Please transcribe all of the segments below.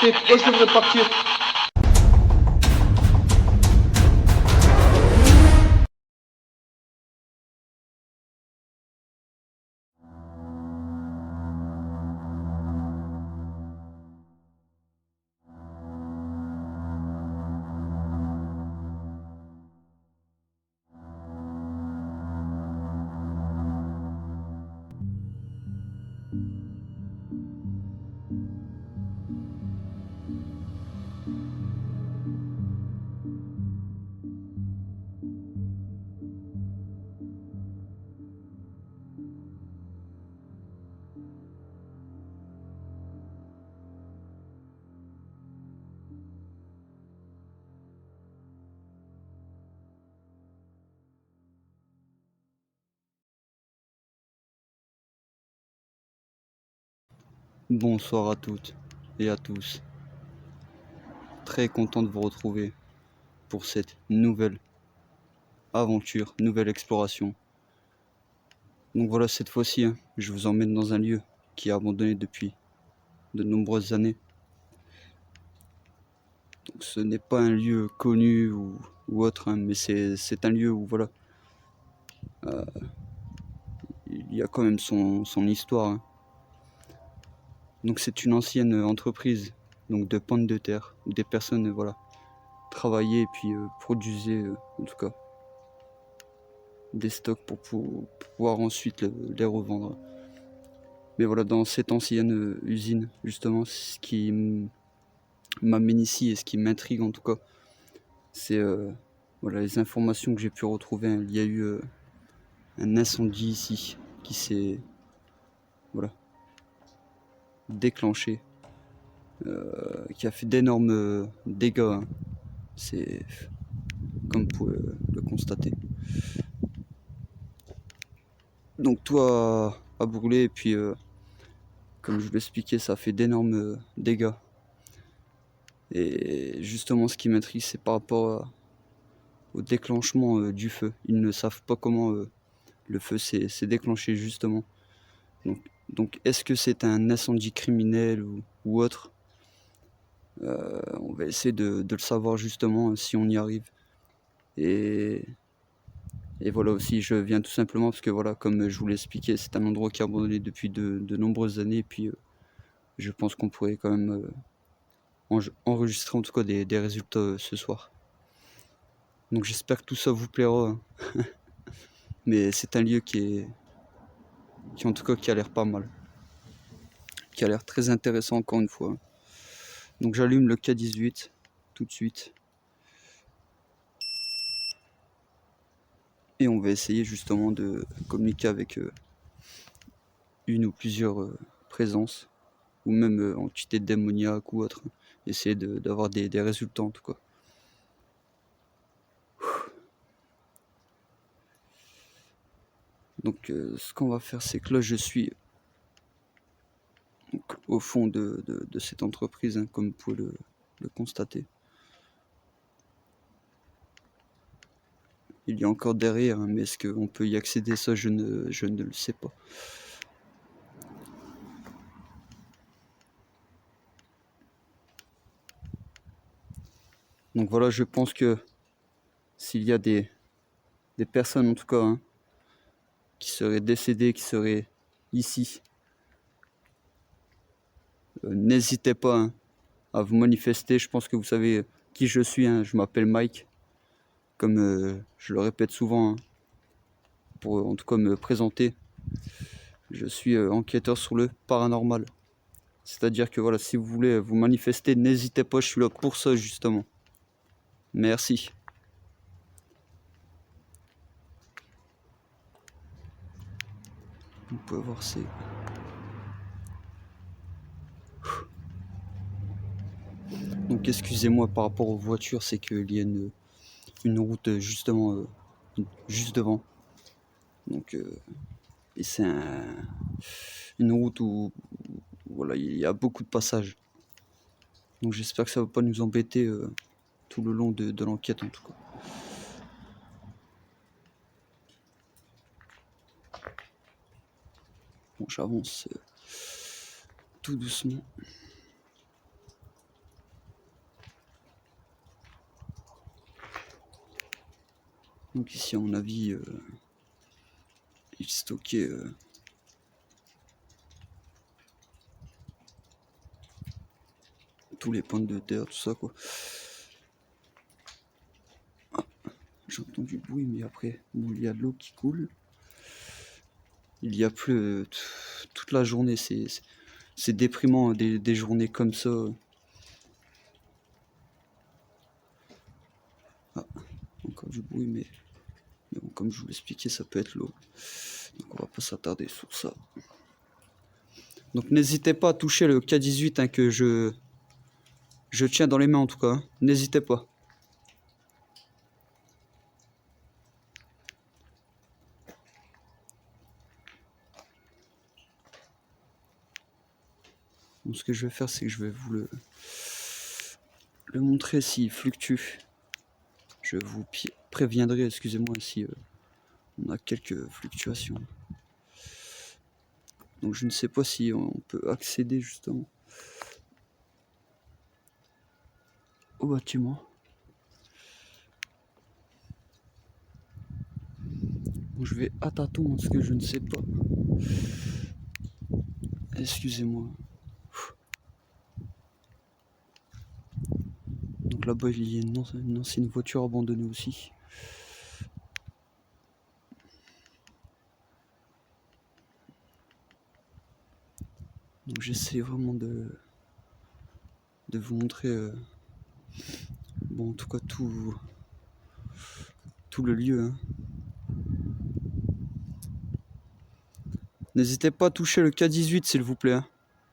partez, pourquoi je devrais partir? Bonsoir à toutes et à tous. Très content de vous retrouver pour cette nouvelle aventure, nouvelle exploration. Donc voilà, cette fois-ci, je vous emmène dans un lieu qui est abandonné depuis de nombreuses années. Donc ce n'est pas un lieu connu ou autre, mais c'est un lieu où voilà, il y a quand même son histoire. Donc c'est une ancienne entreprise donc de pommes de terre où des personnes voilà travaillaient et puis produisaient en tout cas des stocks pour pouvoir ensuite les revendre. Mais voilà, dans cette ancienne usine, justement, ce qui m'amène ici et ce qui m'intrigue en tout cas, c'est voilà, les informations que j'ai pu retrouver. Il y a eu un incendie ici qui s'est voilà, déclenché, qui a fait d'énormes dégâts. C'est comme vous pouvez le constater. Donc tout a brûlé et puis comme je vous l'expliquais, ça a fait d'énormes dégâts. Et justement, ce qui m'intrigue, c'est par rapport au déclenchement du feu. Ils ne savent pas comment le feu s'est déclenché justement. Donc est-ce que c'est un incendie criminel ou autre? On va essayer de le savoir justement si on y arrive. Et, et voilà aussi, je viens tout simplement parce que voilà, comme je vous l'ai expliqué, c'est un endroit qui est abandonné depuis de nombreuses années. Et puis je pense qu'on pourrait quand même enregistrer en tout cas des résultats ce soir. Donc j'espère que tout ça vous plaira. Mais c'est un lieu qui en tout cas qui a l'air pas mal. Qui a l'air très intéressant encore une fois. Donc j'allume le K18 tout de suite. Et on va essayer justement de communiquer avec une ou plusieurs présences. Ou même entités démoniaques ou autres. Essayer d'avoir des résultats en tout cas. Donc ce qu'on va faire, c'est que là je suis donc, au fond de cette entreprise, comme vous pouvez le constater. Il y a encore derrière, mais est-ce qu'on peut y accéder? Ça, je ne le sais pas. Donc voilà, je pense que s'il y a des personnes en tout cas qui seraient décédées, qui seraient ici, n'hésitez pas à vous manifester. Je pense que vous savez qui je suis. Je m'appelle Mike, comme je le répète souvent, pour en tout cas me présenter. Je suis enquêteur sur le paranormal. C'est-à-dire que voilà, si vous voulez vous manifester, n'hésitez pas, je suis là pour ça justement. Merci. On peut voir c'est... Donc excusez-moi par rapport aux voitures, c'est qu'il y a une route justement juste devant. Donc et c'est une route où voilà, il y a beaucoup de passages. Donc j'espère que ça ne va pas nous embêter tout le long de l'enquête en tout cas. Bon, j'avance tout doucement. Donc ici, à mon avis, il stockait tous les pommes de terre, tout ça, quoi. Ah, j'ai entendu le bruit, mais après, bon, il y a de l'eau qui coule. Il y a plus toute la journée, c'est déprimant, hein, des journées comme ça. Ah, encore du bruit, mais bon, comme je vous l'expliquais, ça peut être l'eau. Donc on va pas s'attarder sur ça. Donc n'hésitez pas à toucher le K18 hein, que je tiens dans les mains en tout cas. Hein. N'hésitez pas. Donc ce que je vais faire, c'est que je vais vous le montrer s'il fluctue. Je vous préviendrai, excusez-moi, si on a quelques fluctuations. Donc je ne sais pas si on peut accéder justement au bâtiment. Donc je vais à tâtons parce que je ne sais pas. Excusez-moi. Donc là-bas il y a une ancienne voiture abandonnée aussi. Donc j'essaie vraiment de vous montrer bon en tout cas tout le lieu. Hein. N'hésitez pas à toucher le K18 s'il vous plaît. Hein.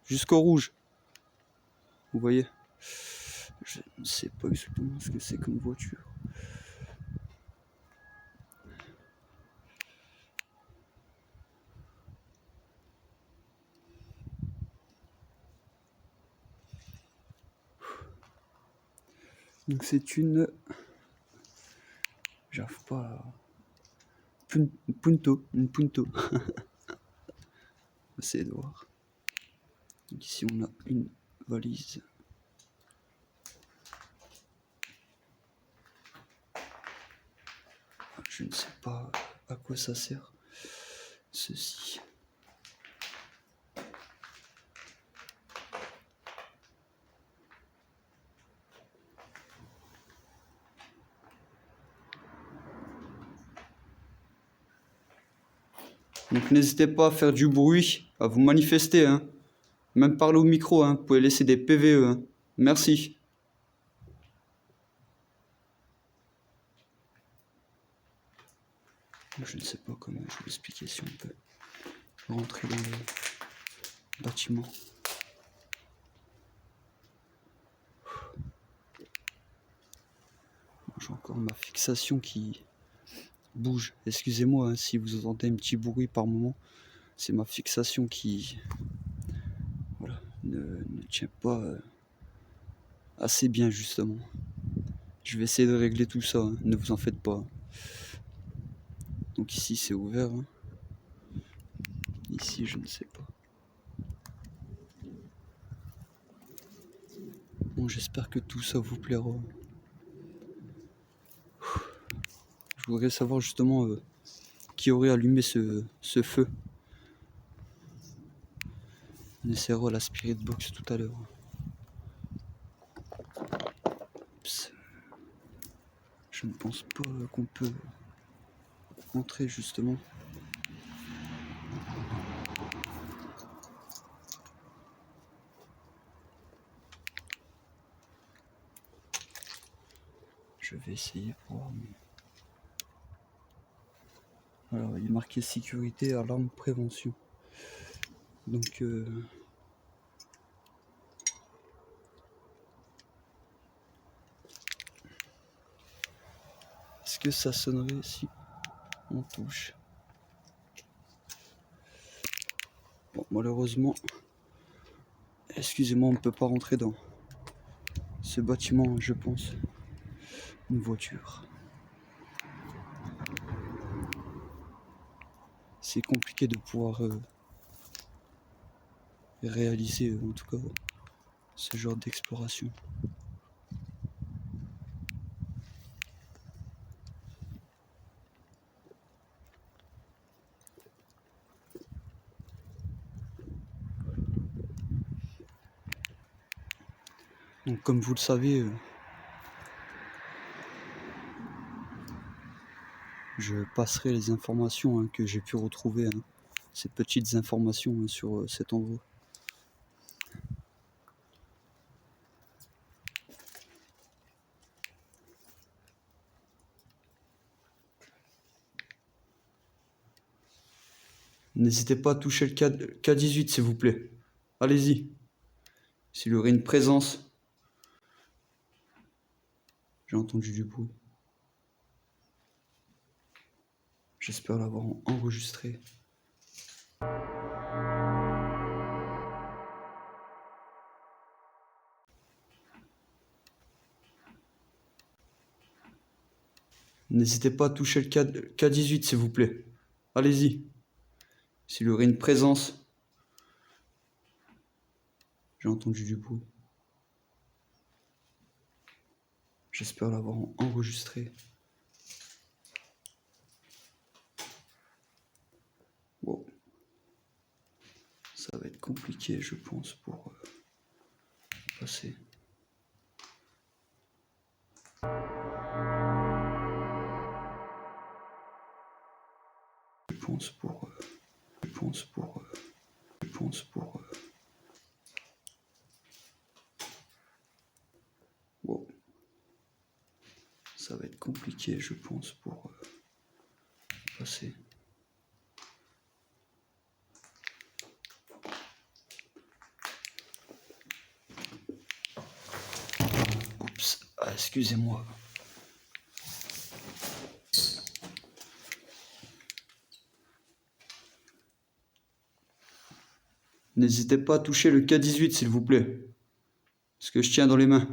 Jusqu'au rouge. Vous voyez? Je ne sais pas exactement ce que c'est comme voiture. Donc c'est une... J'arrive pas à... Une Punto. Essayez de voir. Donc ici on a une valise. Je ne sais pas à quoi ça sert. Ceci. Donc n'hésitez pas à faire du bruit, à vous manifester, hein. Même parler au micro, hein. Vous pouvez laisser des PVE. Hein. Merci. Je ne sais pas comment je vais expliquer si on peut rentrer dans le bâtiment. J'ai encore ma fixation qui bouge. Excusez-moi hein, si vous entendez un petit bruit par moment. C'est ma fixation qui voilà, ne tient pas assez bien justement. Je vais essayer de régler tout ça, hein. Ne vous en faites pas. Donc ici c'est ouvert. Hein. Ici je ne sais pas. Bon, j'espère que tout ça vous plaira. Je voudrais savoir justement qui aurait allumé ce feu. On essaiera la Spirit Box tout à l'heure. Je ne pense pas qu'on peut entrer justement. Je vais essayer pour voir. Mais... Alors, il est marqué sécurité, alarme, prévention. Donc, est-ce que ça sonnerait si on touche? Bon, malheureusement, excusez-moi, on ne peut pas rentrer dans ce bâtiment, je pense. Une voiture. C'est compliqué de pouvoir réaliser, en tout cas, ce genre d'exploration. Donc comme vous le savez, je passerai les informations que j'ai pu retrouver, ces petites informations sur cet endroit. N'hésitez pas à toucher le K18 s'il vous plaît. Allez-y. S'il y aurait une présence. J'ai entendu du bruit. J'espère l'avoir enregistré. N'hésitez pas à toucher le K18 s'il vous plaît. Allez-y. S'il y aurait une présence. J'ai entendu du bruit. J'espère l'avoir enregistré. Wow. Ça va être compliqué, je pense, pour passer. Je pense pour... Wow. Ça va être compliqué, je pense, pour passer. Oups, excusez-moi. N'hésitez pas à toucher le K18 s'il vous plaît. Ce que je tiens dans les mains.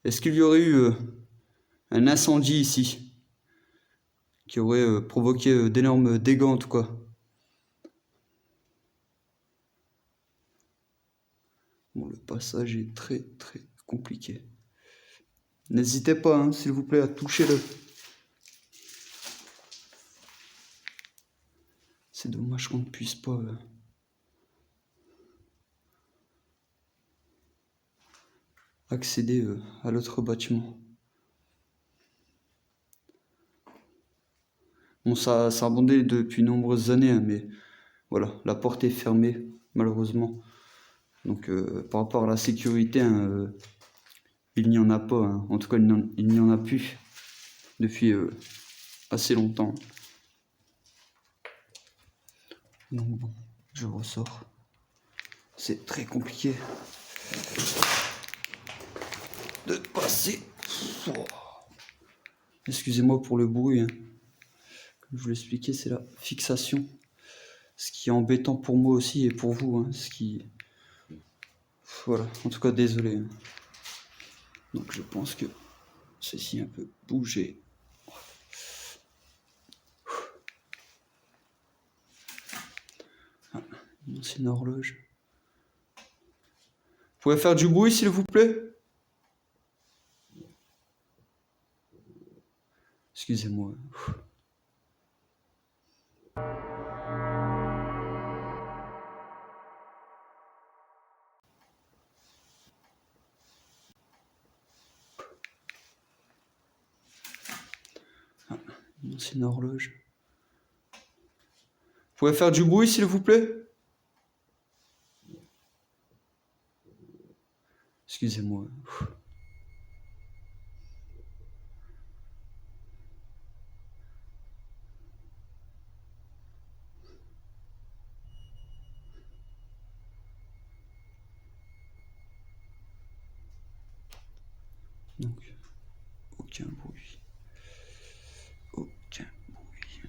Est-ce qu'il y aurait eu un incendie ici qui aurait provoqué d'énormes dégâts en tout cas? Bon, le passage est très très compliqué. N'hésitez pas, s'il vous plaît, à toucher le... C'est dommage qu'on ne puisse pas... accéder à l'autre bâtiment. Bon, ça a abondé depuis nombreuses années, mais voilà, la porte est fermée, malheureusement. Donc, par rapport à la sécurité, il n'y en a pas. En tout cas, il n'y en a plus depuis assez longtemps. Donc bon, je ressors. C'est très compliqué de passer. Oh. Excusez-moi pour le bruit. Comme je vous l'expliquais, c'est la fixation. Ce qui est embêtant pour moi aussi et pour vous. Ce qui... Voilà, en tout cas, désolé. Donc je pense que ceci un peu bougé. Ah, une ancienne horloge. Vous pouvez faire du bruit, s'il vous plaît? Excusez-moi. Ah, une ancienne horloge. Vous pouvez faire du bruit, s'il vous plaît? Excusez-moi. Donc, aucun bruit. Aucun bruit.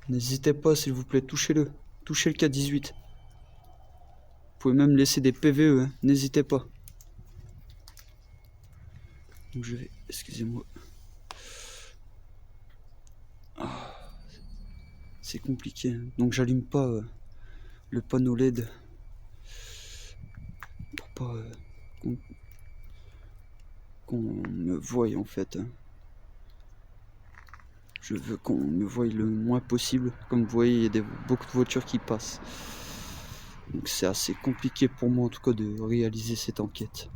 N'hésitez pas, s'il vous plaît, touchez-le. Touchez le K18. Vous pouvez même laisser des PVE, n'hésitez pas. Donc je vais... Excusez-moi. Ah, c'est compliqué. Donc j'allume pas le panneau LED. Pour pas qu'on me voie en fait. Je veux qu'on me voie le moins possible. Comme vous voyez, il y a beaucoup de voitures qui passent. Donc c'est assez compliqué pour moi en tout cas de réaliser cette enquête.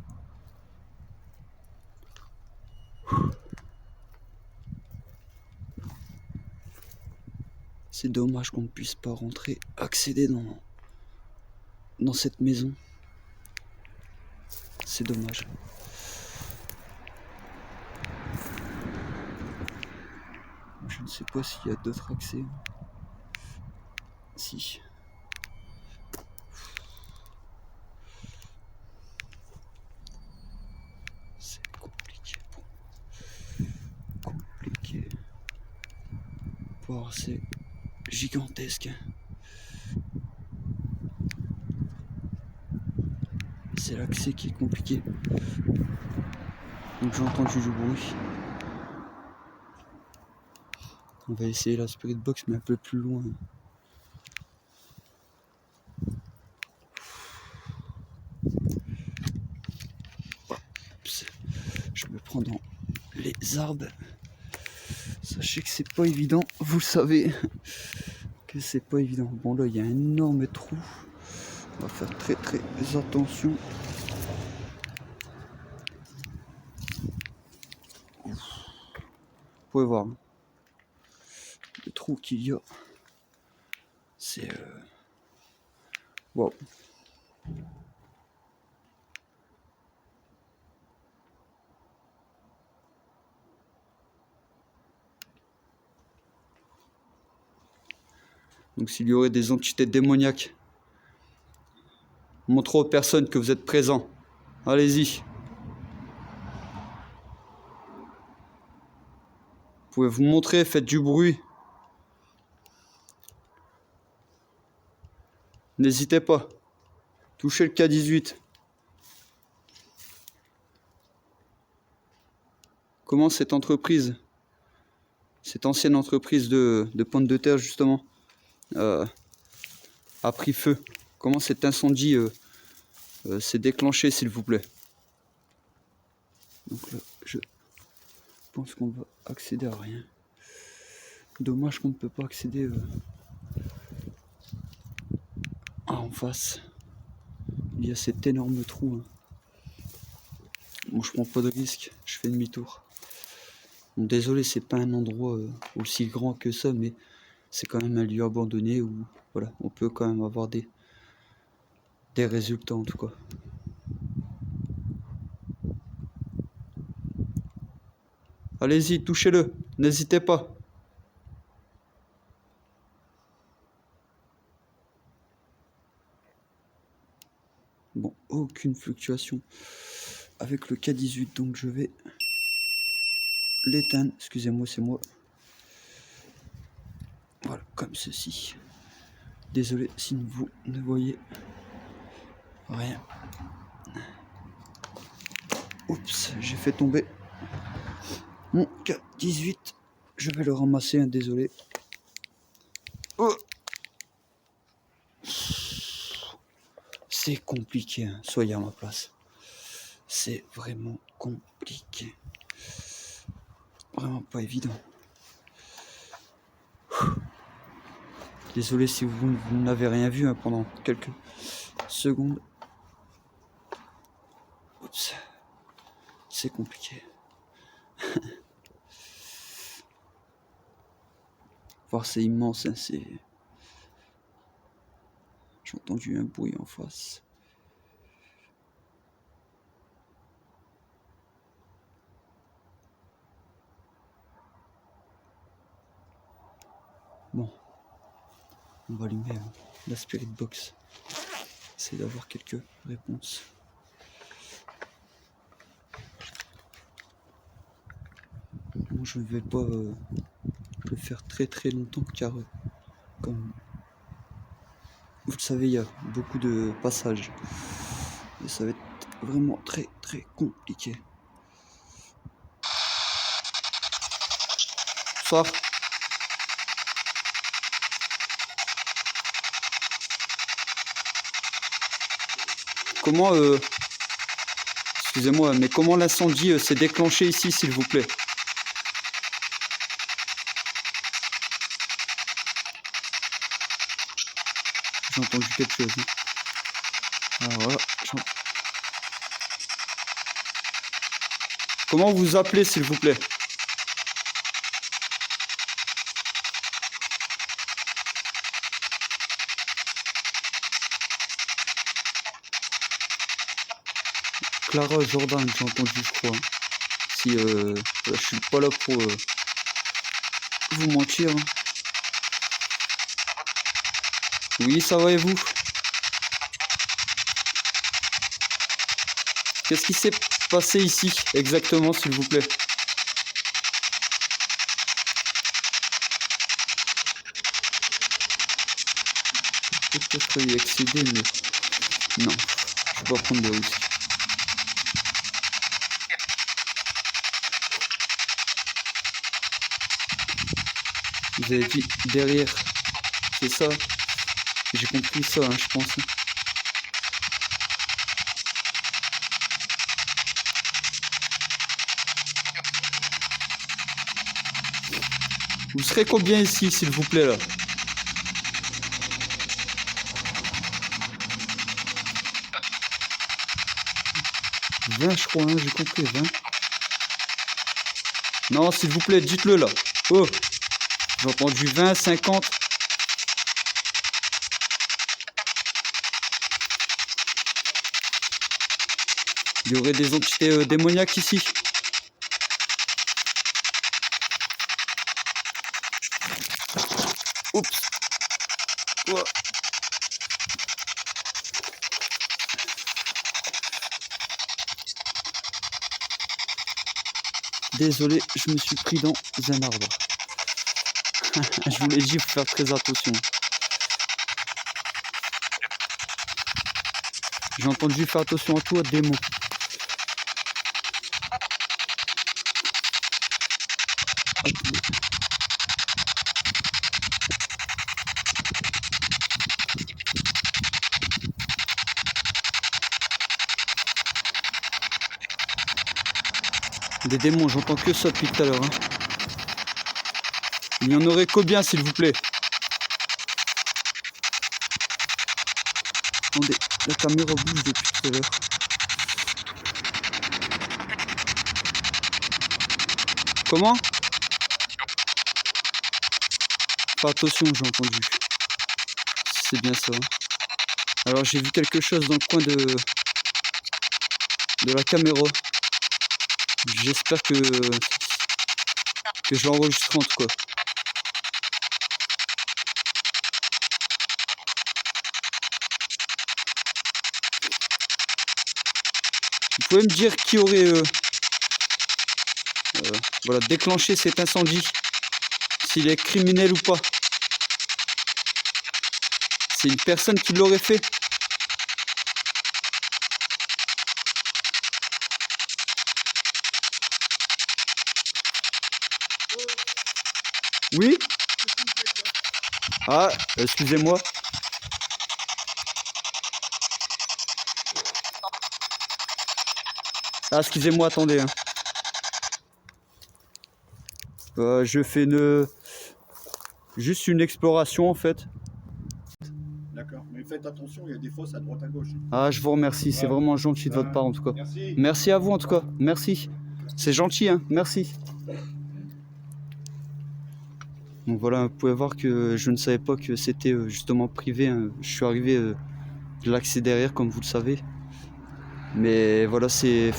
C'est dommage qu'on ne puisse pas rentrer, accéder dans cette maison. C'est dommage. Je ne sais pas s'il y a d'autres accès. Si. C'est compliqué pour moi. Compliqué. Voir, c'est gigantesque. C'est l'accès qui est compliqué. Donc j'ai entendu du bruit. On va essayer la Spirit Box mais un peu plus loin. Oups. Je me prends dans les arbres. Sachez que c'est pas évident, vous le savez que c'est pas évident. Bon là il y a un énorme trou. On va faire très attention. Vous pouvez voir le trou qu'il y a. C'est wow. Donc s'il y aurait des entités démoniaques, montrez aux personnes que vous êtes présents. Allez-y. Vous pouvez vous montrer, faites du bruit. N'hésitez pas. Touchez le K18. Comment cette entreprise, cette ancienne entreprise de pommes de terre justement, a pris feu? Comment cet incendie s'est déclenché, s'il vous plaît? Donc là, je pense qu'on va accéder à rien. Dommage qu'on ne peut pas accéder en face. Il y a cet énorme trou. Bon, je prends pas de risque, je fais demi-tour. Bon, désolé, c'est pas un endroit aussi grand que ça, mais c'est quand même un lieu abandonné où voilà, on peut quand même avoir des résultats en tout cas. Allez-y, touchez-le, n'hésitez pas. Bon, aucune fluctuation avec le K18, donc je vais l'éteindre. Excusez-moi, c'est moi. Voilà, comme ceci. Désolé si vous ne voyez rien. Oups, j'ai fait tomber mon K18. Je vais le ramasser, hein, désolé. Oh, c'est compliqué, hein. Soyez à ma place. C'est vraiment compliqué. Vraiment pas évident. Désolé si vous n'avez rien vu, hein, pendant quelques secondes. Oups. C'est compliqué. Voir, c'est immense, hein, c'est... J'ai entendu un bruit en face. Bon, on va allumer la Spirit Box. Essayer d'avoir quelques réponses. Bon, je ne vais pas le faire très longtemps car comme vous le savez, il y a beaucoup de passages et ça va être vraiment très compliqué. Bonsoir. Comment excusez-moi, mais comment l'incendie s'est déclenché ici, s'il vous plaît? j'ai entendu quelque chose. Hein. Alors voilà. Comment vous appelez, s'il vous plaît? Clara Jordan, j'ai entendu, je crois. Hein. Si voilà, je suis pas là pour vous mentir. Hein. Oui, ça va et vous? Qu'est-ce qui s'est passé ici exactement, s'il vous plaît? Peut-être y accéder, mais non, je peux pas prendre de risque. Vous avez dit derrière, c'est ça? J'ai compris ça, hein, je pense. Vous serez combien ici, s'il vous plaît, là? 20, je crois, hein, j'ai compris, 20. Non, s'il vous plaît, dites-le, là. Oh, j'ai entendu 20, 50. Il y aurait des entités démoniaques ici. Oups. Oh. Désolé, je me suis pris dans un arbre. Je vous l'ai dit, il faut faire très attention. J'ai entendu faire attention à toi, démon. Des démons, j'entends que ça depuis tout à l'heure. Hein. Il y en aurait combien, s'il vous plaît? Attendez, la caméra bouge depuis tout à l'heure. Comment? Fais attention, j'ai entendu. C'est bien ça. Hein. Alors j'ai vu quelque chose dans le coin de la caméra. J'espère que je l'enregistre en tout cas. Vous pouvez me dire qui aurait voilà, déclenché cet incendie? S'il est criminel ou pas? C'est une personne qui l'aurait fait? Oui? Ah, excusez-moi. Ah, excusez-moi, attendez. Hein. Je fais juste une exploration en fait. D'accord, mais faites attention, il y a des fosses à droite à gauche. Ah, je vous remercie, c'est vraiment gentil de votre part en tout cas. Merci. Merci à vous en tout cas, merci. C'est gentil, hein, merci. Donc voilà, vous pouvez voir que je ne savais pas que c'était justement privé. Hein. Je suis arrivé de l'accès derrière, comme vous le savez. Mais voilà, c'est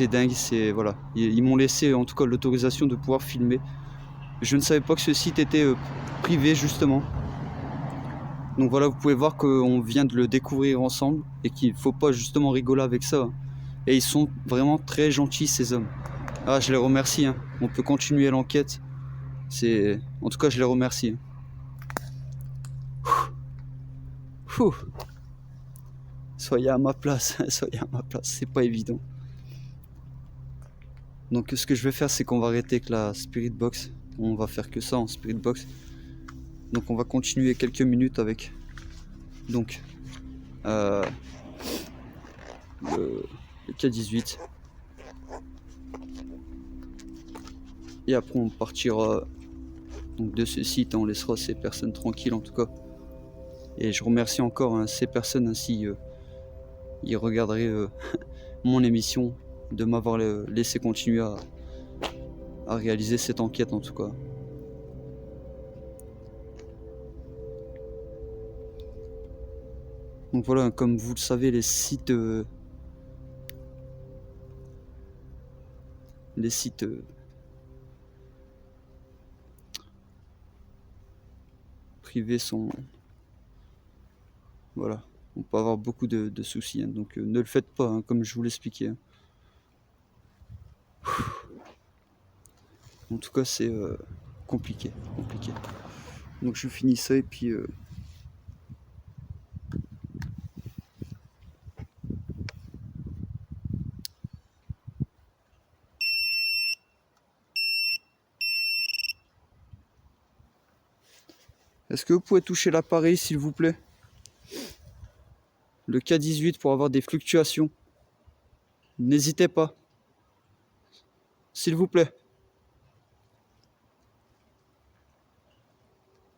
dingue, c'est voilà. Ils m'ont laissé en tout cas l'autorisation de pouvoir filmer. Je ne savais pas que ce site était privé justement. Donc voilà, vous pouvez voir qu'on vient de le découvrir ensemble et qu'il ne faut pas justement rigoler avec ça. Et ils sont vraiment très gentils ces hommes. Ah, je les remercie. Hein. On peut continuer l'enquête. En tout cas, je les remercie. Ouh. Soyez à ma place, soyez à ma place, c'est pas évident. Donc ce que je vais faire, c'est qu'on va arrêter avec la Spirit Box. On va faire que ça en Spirit Box. Donc on va continuer quelques minutes avec donc le K18. Et après on partira donc de ce site, on laissera ces personnes tranquilles en tout cas. Et je remercie encore hein, ces personnes ainsi ils regarderaient mon émission, de m'avoir laissé continuer à réaliser cette enquête en tout cas. Donc voilà, comme vous le savez, les sites privés sont... Voilà, on peut avoir beaucoup de soucis, hein, donc ne le faites pas, hein, comme je vous l'expliquais. Hein. En tout cas, c'est compliqué. Donc je finis ça et puis... Est-ce que vous pouvez toucher l'appareil, s'il vous plaît? Le K18 pour avoir des fluctuations. N'hésitez pas. S'il vous plaît.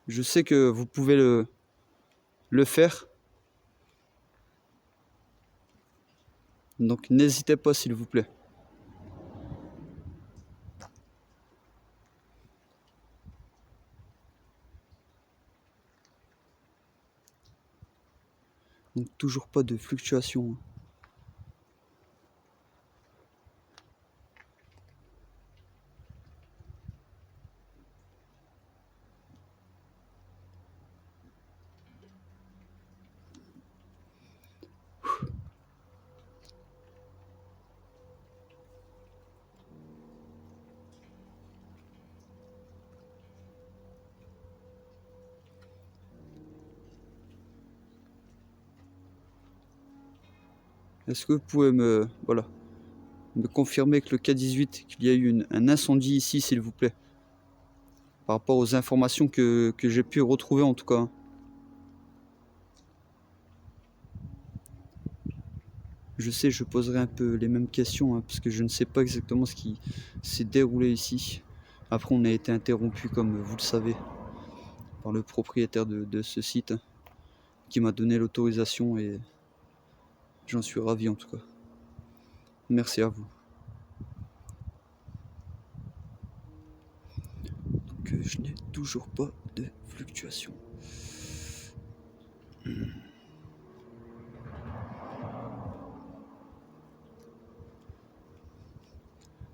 Je sais que vous pouvez le faire. Donc n'hésitez pas, s'il vous plaît. Donc toujours pas de fluctuation. Est-ce que vous pouvez me confirmer que le K18, qu'il y a eu un incendie ici, s'il vous plaît? Par rapport aux informations que j'ai pu retrouver en tout cas. Hein. Je sais, je poserai un peu les mêmes questions, hein, parce que je ne sais pas exactement ce qui s'est déroulé ici. Après, on a été interrompu, comme vous le savez, par le propriétaire de ce site, hein, qui m'a donné l'autorisation et j'en suis ravi en tout cas. Merci à vous. Donc, je n'ai toujours pas de fluctuation.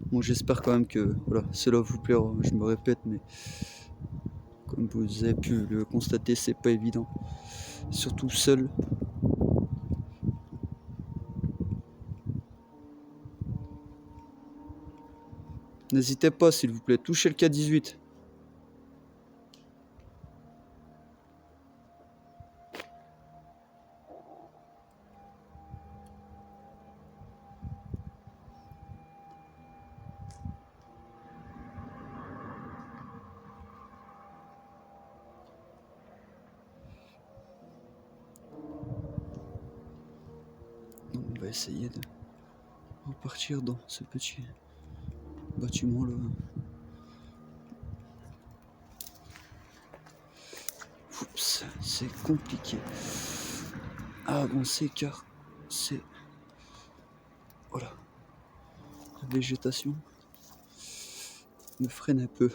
Bon, j'espère quand même que voilà, cela vous plaira. Je me répète, mais comme vous avez pu le constater, c'est pas évident. Surtout seul. N'hésitez pas, s'il vous plaît, touchez le K18. On va essayer de repartir dans ce petit bâtiment là. Oups, c'est compliqué à avancer car c'est... Voilà. La végétation me freine un peu.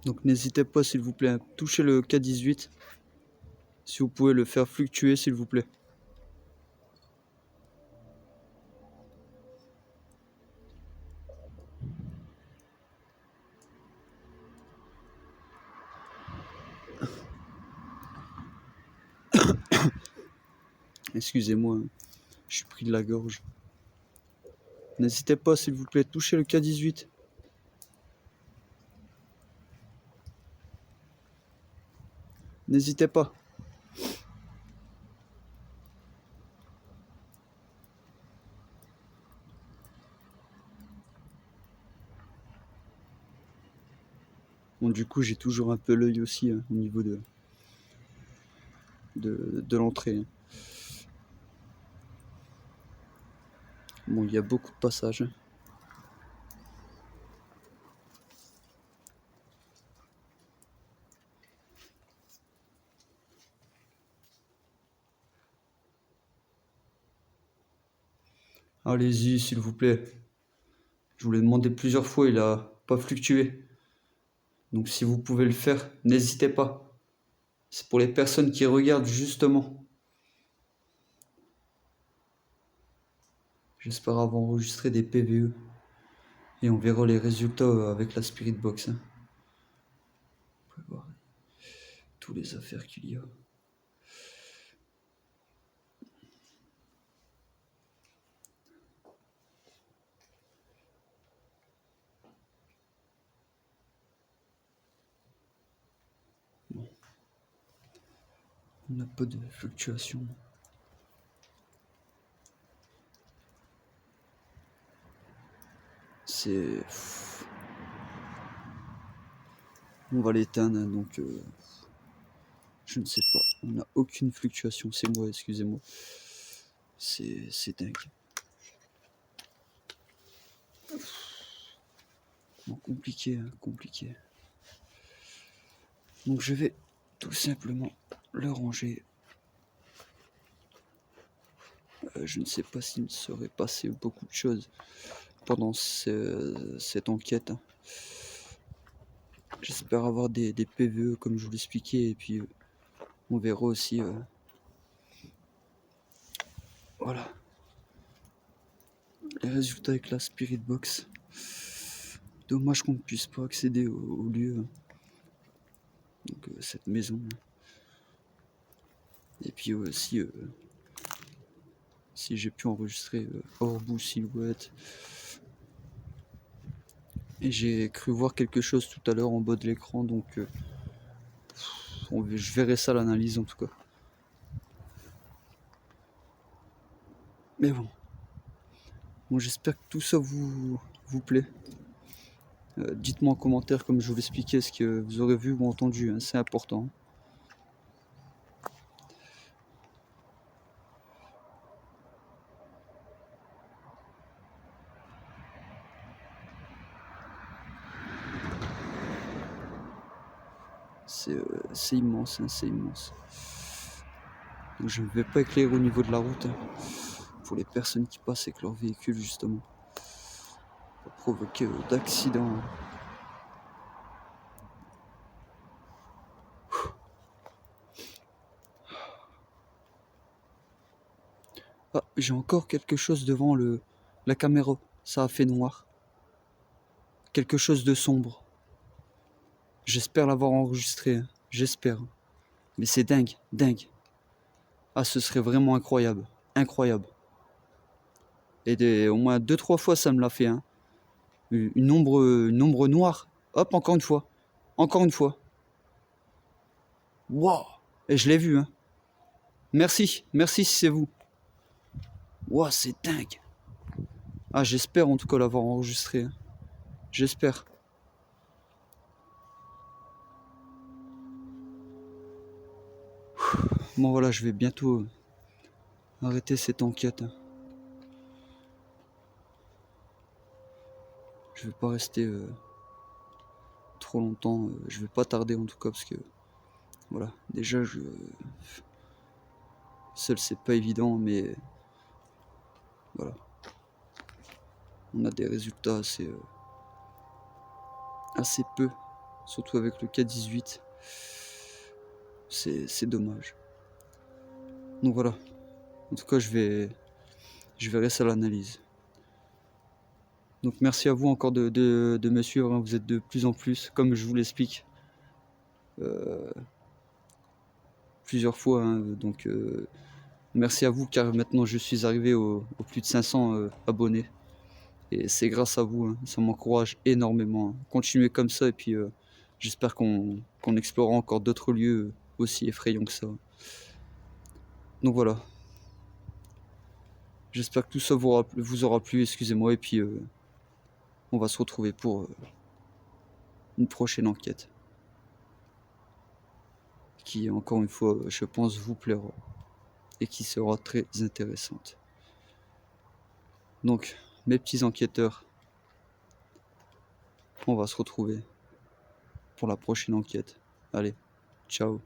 Donc n'hésitez pas, s'il vous plaît, à toucher le K18. Si vous pouvez le faire fluctuer, s'il vous plaît. Excusez-moi, hein, je suis pris de la gorge. N'hésitez pas, s'il vous plaît, touchez le K18. N'hésitez pas. Bon, du coup, j'ai toujours un peu l'œil aussi au niveau de l'entrée, hein. Bon, il y a beaucoup de passages. Allez-y, s'il vous plaît. Je vous l'ai demandé plusieurs fois, il a pas fluctué. Donc si vous pouvez le faire, n'hésitez pas. C'est pour les personnes qui regardent justement. J'espère avoir enregistré des PVE. Et on verra les résultats avec la Spirit Box, hein. Vous pouvez voir toutes les affaires qu'il y a. Bon. On n'a pas de fluctuation. C'est... On va l'éteindre, hein, donc... je ne sais pas. On n'a aucune fluctuation. C'est moi, excusez-moi. C'est dingue. Bon, compliqué, hein, compliqué. Donc je vais tout simplement le ranger. Je ne sais pas s'il me serait passé beaucoup de choses pendant cette enquête, hein. J'espère avoir des PVE comme je vous l'expliquais, et puis on verra aussi. Voilà. Les résultats avec la Spirit Box. Dommage qu'on ne puisse pas accéder au lieu. Donc cette maison. Et puis aussi si j'ai pu enregistrer Orbu Silhouette. Et j'ai cru voir quelque chose tout à l'heure en bas de l'écran, donc je verrai ça à l'analyse en tout cas. Mais bon. Bon, j'espère que tout ça vous plaît. Dites-moi en commentaire, comme je vous l'expliquais, ce que vous aurez vu ou entendu, hein, c'est important. C'est immense, hein, c'est immense. Donc je ne vais pas éclairer au niveau de la route, hein, pour les personnes qui passent avec leur véhicule justement, pour provoquer d'accidents, hein. Ah, j'ai encore quelque chose devant la caméra, ça a fait noir. Quelque chose de sombre. J'espère l'avoir enregistré, hein, j'espère. Mais c'est dingue, dingue. Ah, ce serait vraiment incroyable, incroyable. Et au moins 2-3 fois ça me l'a fait, hein. Une ombre noire. Hop, encore une fois. Encore une fois. Waouh! Et je l'ai vu, hein. Merci, merci si c'est vous. Waouh, c'est dingue. Ah, j'espère en tout cas l'avoir enregistré, hein. J'espère. Bon voilà, je vais bientôt arrêter cette enquête, hein. Je vais pas rester trop longtemps. Je vais pas tarder en tout cas parce que voilà, déjà seul c'est pas évident, mais voilà. On a des résultats assez peu, surtout avec le K18. C'est dommage. Donc voilà. En tout cas, je verrai ça à l'analyse. Donc merci à vous encore de me suivre, hein. Vous êtes de plus en plus, comme je vous l'explique plusieurs fois, hein. Donc merci à vous, car maintenant je suis arrivé au plus de 500 abonnés. Et c'est grâce à vous, hein. Ça m'encourage énormément, hein. Continuez comme ça, et puis j'espère qu'on explorera encore d'autres lieux aussi effrayants que ça. Donc voilà. J'espère que tout ça vous aura plu, excusez-moi, et puis on va se retrouver pour une prochaine enquête. qui, encore une fois, je pense, vous plaira et qui sera très intéressante. Donc, mes petits enquêteurs, on va se retrouver pour la prochaine enquête. Allez, ciao.